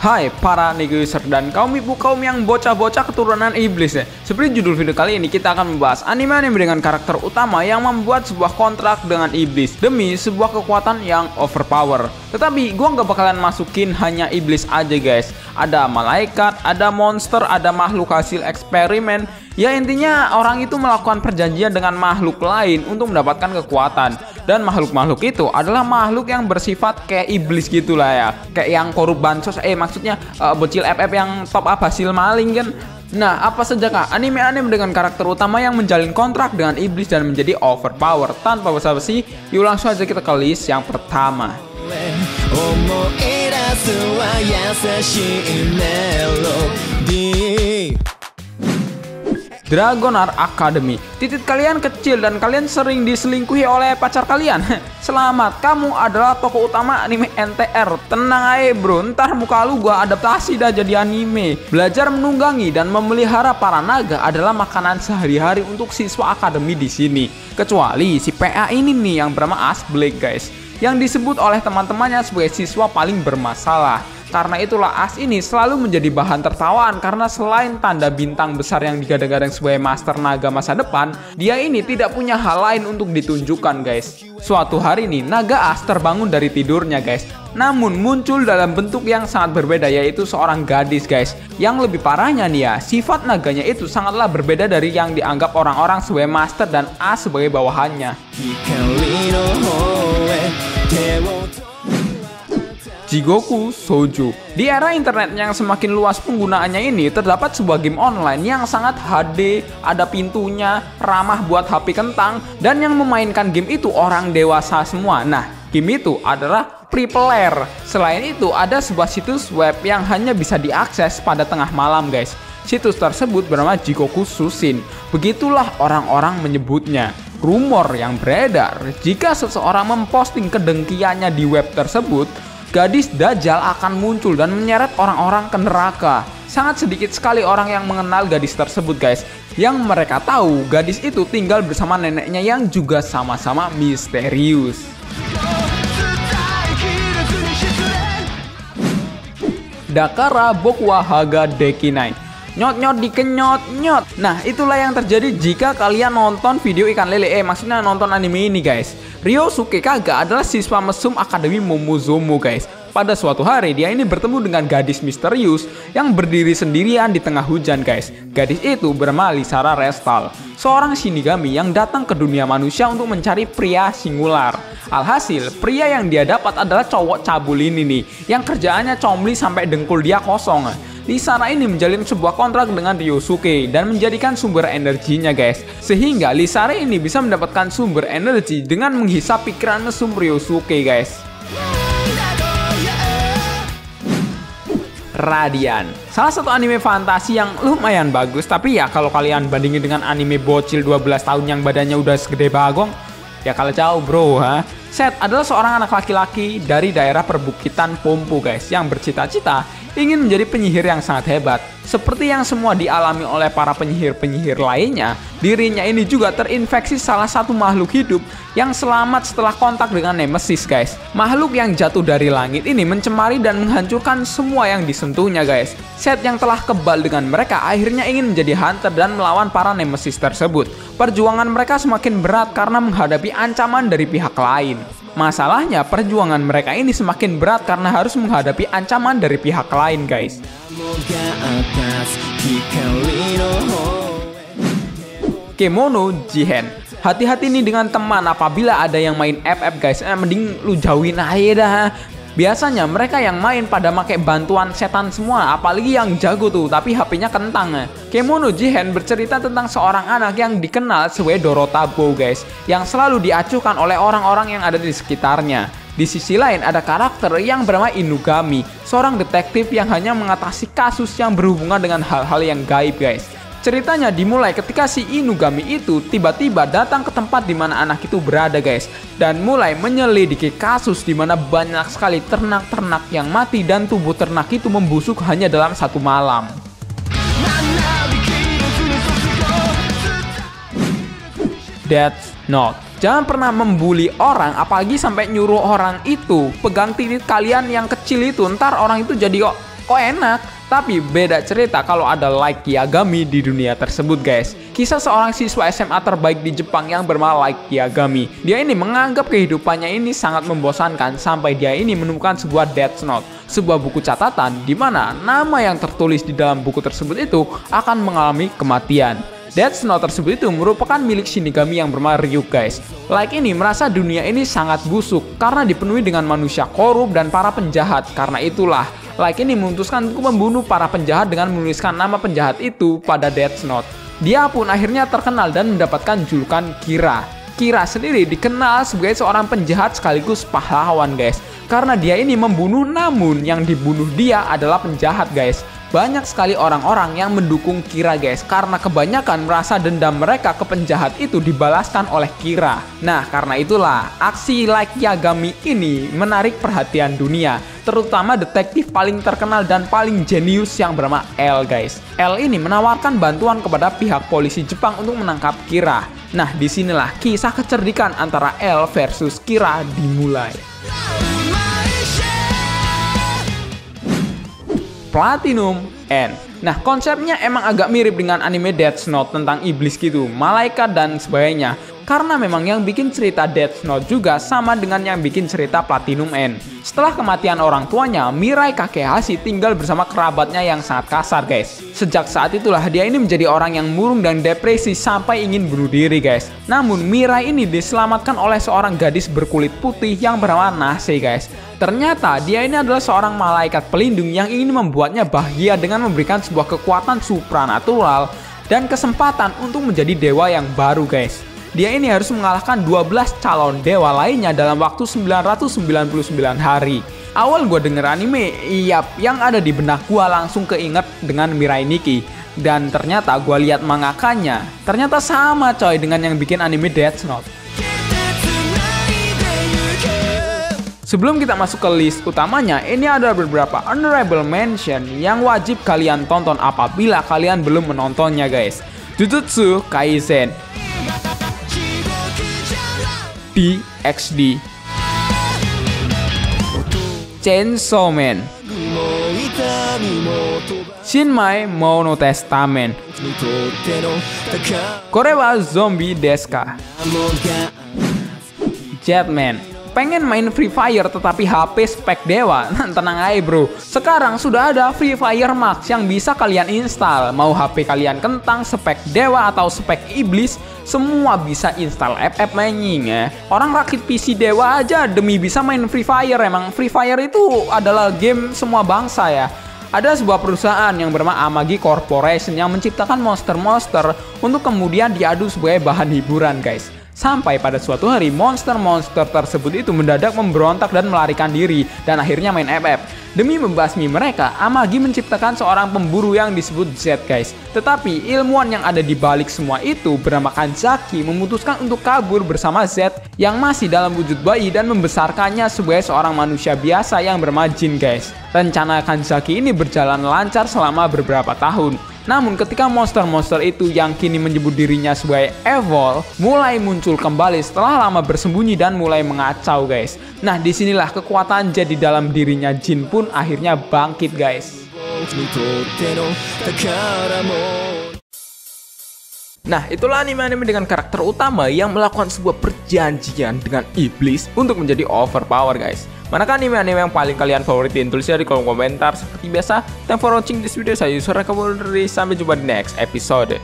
Hai para Negi user dan kaum ibu kaum yang bocah-bocah keturunan iblis ya. Seperti judul video kali ini kita akan membahas anime-anime dengan karakter utama yang membuat sebuah kontrak dengan iblis demi sebuah kekuatan yang overpower. Tetapi gua nggak bakalan masukin hanya iblis aja guys. Ada malaikat, ada monster, ada makhluk hasil eksperimen. Ya intinya orang itu melakukan perjanjian dengan makhluk lain untuk mendapatkan kekuatan. Dan makhluk-makhluk itu adalah makhluk yang bersifat kayak iblis gitulah ya. Kayak yang korup bansos, maksudnya bocil FF yang top up hasil maling kan. Nah, apa sajakah anime-anime dengan karakter utama yang menjalin kontrak dengan iblis dan menjadi overpower? Tanpa basa-basi, yuk langsung aja kita ke list yang pertama. Dragonar Academy. Titik kalian kecil dan kalian sering diselingkuhi oleh pacar kalian. Selamat, kamu adalah tokoh utama anime NTR. Tenang aja bro, ntar muka lu gua adaptasi dah jadi anime. Belajar menunggangi dan memelihara para naga adalah makanan sehari-hari untuk siswa akademi di sini. Kecuali si PA ini nih yang bernama Asblake guys, yang disebut oleh teman-temannya sebagai siswa paling bermasalah. Karena itulah As ini selalu menjadi bahan tertawaan karena selain tanda bintang besar yang digadang-gadang sebagai master naga masa depan, dia ini tidak punya hal lain untuk ditunjukkan guys. Suatu hari nih, naga As terbangun dari tidurnya guys. Namun muncul dalam bentuk yang sangat berbeda, yaitu seorang gadis guys. Yang lebih parahnya nih ya, sifat naganya itu sangatlah berbeda dari yang dianggap orang-orang sebagai master dan As sebagai bawahannya. Jigoku Shoujo. Di era internet yang semakin luas penggunaannya ini, terdapat sebuah game online yang sangat HD, ada pintunya, ramah buat HP kentang, dan yang memainkan game itu orang dewasa semua. Nah, game itu adalah free player. Selain itu, ada sebuah situs web yang hanya bisa diakses pada tengah malam guys. Situs tersebut bernama Jigoku Sushin. Begitulah orang-orang menyebutnya. Rumor yang beredar, jika seseorang memposting kedengkiannya di web tersebut, gadis Dajjal akan muncul dan menyeret orang-orang ke neraka. Sangat sedikit sekali orang yang mengenal gadis tersebut guys. Yang mereka tahu gadis itu tinggal bersama neneknya yang juga sama-sama misterius. Dakara Bokuwa Haga Dekinai. Nyot-nyot dikenyot-nyot. Nah, itulah yang terjadi jika kalian nonton video ikan lele. Maksudnya nonton anime ini guys. Ryosuke Kaga adalah siswa mesum Akademi Momozomo guys. Pada suatu hari dia ini bertemu dengan gadis misterius yang berdiri sendirian di tengah hujan guys. Gadis itu bernama Lisara Restal, seorang shinigami yang datang ke dunia manusia untuk mencari pria singular. Alhasil, pria yang dia dapat adalah cowok cabul ini nih, yang kerjaannya comli sampai dengkul dia kosong. Lisara ini menjalin sebuah kontrak dengan Ryosuke dan menjadikan sumber energinya guys. Sehingga Lisara ini bisa mendapatkan sumber energi dengan menghisap pikiran mesum Ryosuke guys. Radiant, salah satu anime fantasi yang lumayan bagus, tapi ya kalau kalian bandingin dengan anime bocil 12 tahun yang badannya udah segede bagong, ya kalau jauh bro ha. Seth adalah seorang anak laki-laki dari daerah perbukitan Pompo guys, yang bercita-cita ingin menjadi penyihir yang sangat hebat. Seperti yang semua dialami oleh para penyihir-penyihir lainnya, dirinya ini juga terinfeksi salah satu makhluk hidup yang selamat setelah kontak dengan Nemesis guys. Makhluk yang jatuh dari langit ini mencemari dan menghancurkan semua yang disentuhnya guys. Seth yang telah kebal dengan mereka akhirnya ingin menjadi hunter dan melawan para Nemesis tersebut. Perjuangan mereka semakin berat karena menghadapi ancaman dari pihak lain. Masalahnya, perjuangan mereka ini semakin berat karena harus menghadapi ancaman dari pihak lain guys. Kemono Jihen. Hati-hati nih dengan teman apabila ada yang main FF guys. Mending lu jauhin aja dah. Biasanya mereka yang main pada pakai bantuan setan semua, apalagi yang jago tuh tapi HP-nya kentang. Kemono Jihen bercerita tentang seorang anak yang dikenal sebagai Dorotabo guys, yang selalu diacuhkan oleh orang-orang yang ada di sekitarnya. Di sisi lain ada karakter yang bernama Inugami, seorang detektif yang hanya mengatasi kasus yang berhubungan dengan hal-hal yang gaib guys. Ceritanya dimulai ketika si Inugami itu tiba-tiba datang ke tempat di mana anak itu berada guys, dan mulai menyelidiki kasus di mana banyak sekali ternak-ternak yang mati dan tubuh ternak itu membusuk hanya dalam satu malam. Death Note. Jangan pernah membuli orang, apalagi sampai nyuruh orang itu pegang titik kalian yang kecil itu, ntar orang itu jadi kok kok enak. Tapi beda cerita kalau ada Light Yagami di dunia tersebut guys. Kisah seorang siswa SMA terbaik di Jepang yang bernama Light Yagami. Dia ini menganggap kehidupannya ini sangat membosankan sampai dia ini menemukan sebuah Death Note, sebuah buku catatan di mana nama yang tertulis di dalam buku tersebut itu akan mengalami kematian. Death Note tersebut itu merupakan milik Shinigami yang bernama Ryuk guys. Light ini merasa dunia ini sangat busuk karena dipenuhi dengan manusia korup dan para penjahat. Karena itulah Light ini memutuskan untuk membunuh para penjahat dengan menuliskan nama penjahat itu pada Death Note. Dia pun akhirnya terkenal dan mendapatkan julukan Kira. Kira sendiri dikenal sebagai seorang penjahat sekaligus pahlawan guys. Karena dia ini membunuh namun yang dibunuh dia adalah penjahat guys. Banyak sekali orang-orang yang mendukung Kira guys, karena kebanyakan merasa dendam mereka ke penjahat itu dibalaskan oleh Kira. Nah, karena itulah aksi Light Yagami ini menarik perhatian dunia, terutama detektif paling terkenal dan paling jenius yang bernama L guys. L ini menawarkan bantuan kepada pihak polisi Jepang untuk menangkap Kira. Nah, disinilah kisah kecerdikan antara L versus Kira dimulai. Platinum End. Nah, konsepnya emang agak mirip dengan anime Death Note tentang iblis gitu, malaikat dan sebagainya. Karena memang yang bikin cerita Death Note juga sama dengan yang bikin cerita Platinum End. Setelah kematian orang tuanya, Mirai Kakehashi tinggal bersama kerabatnya yang sangat kasar guys. Sejak saat itulah dia ini menjadi orang yang murung dan depresi sampai ingin bunuh diri guys. Namun Mirai ini diselamatkan oleh seorang gadis berkulit putih yang bernama Nase guys. Ternyata dia ini adalah seorang malaikat pelindung yang ingin membuatnya bahagia dengan memberikan sebuah kekuatan supranatural dan kesempatan untuk menjadi dewa yang baru guys. Dia ini harus mengalahkan 12 calon dewa lainnya dalam waktu 999 hari. Awal gue denger anime, yang ada di benak gue langsung keinget dengan Mirai Nikki. Dan ternyata gue lihat mangakanya, ternyata sama coy dengan yang bikin anime Death Note. Sebelum kita masuk ke list utamanya, ini ada beberapa honorable mention yang wajib kalian tonton apabila kalian belum menontonnya guys. Jujutsu Kaisen, DxD, Chainsaw Man, Shinmai Mono Testament, Korewa Zombie Deska, Jetman. Pengen main Free Fire tetapi HP spek dewa? Tenang aja bro, sekarang sudah ada Free Fire Max yang bisa kalian install. Mau HP kalian kentang, spek dewa atau spek iblis, semua bisa install FF mainin ya. Orang rakit PC dewa aja demi bisa main Free Fire. Emang Free Fire itu adalah game semua bangsa ya. Ada sebuah perusahaan yang bernama Amagi Corporation yang menciptakan monster-monster untuk kemudian diadu sebagai bahan hiburan guys. Sampai pada suatu hari monster-monster tersebut itu mendadak memberontak dan melarikan diri dan akhirnya main FF. Demi membasmi mereka, Amagi menciptakan seorang pemburu yang disebut Z guys. Tetapi ilmuwan yang ada di balik semua itu bernama Kanzaki memutuskan untuk kabur bersama Z yang masih dalam wujud bayi dan membesarkannya sebagai seorang manusia biasa yang bernama Jin guys. Rencana Kanzaki ini berjalan lancar selama beberapa tahun. Namun ketika monster-monster itu yang kini menyebut dirinya sebagai Evil mulai muncul kembali setelah lama bersembunyi dan mulai mengacau guys. Nah, disinilah kekuatan jadi dalam dirinya Jin pun akhirnya bangkit guys. Nah, itulah anime-anime dengan karakter utama yang melakukan sebuah perjanjian dengan iblis untuk menjadi overpower guys. Manakah anime-anime yang paling kalian favoritin? Tulisnya di kolom komentar. Seperti biasa, thanks for watching this video. Saya Yusuf Rekabudri. Sampai jumpa di next episode.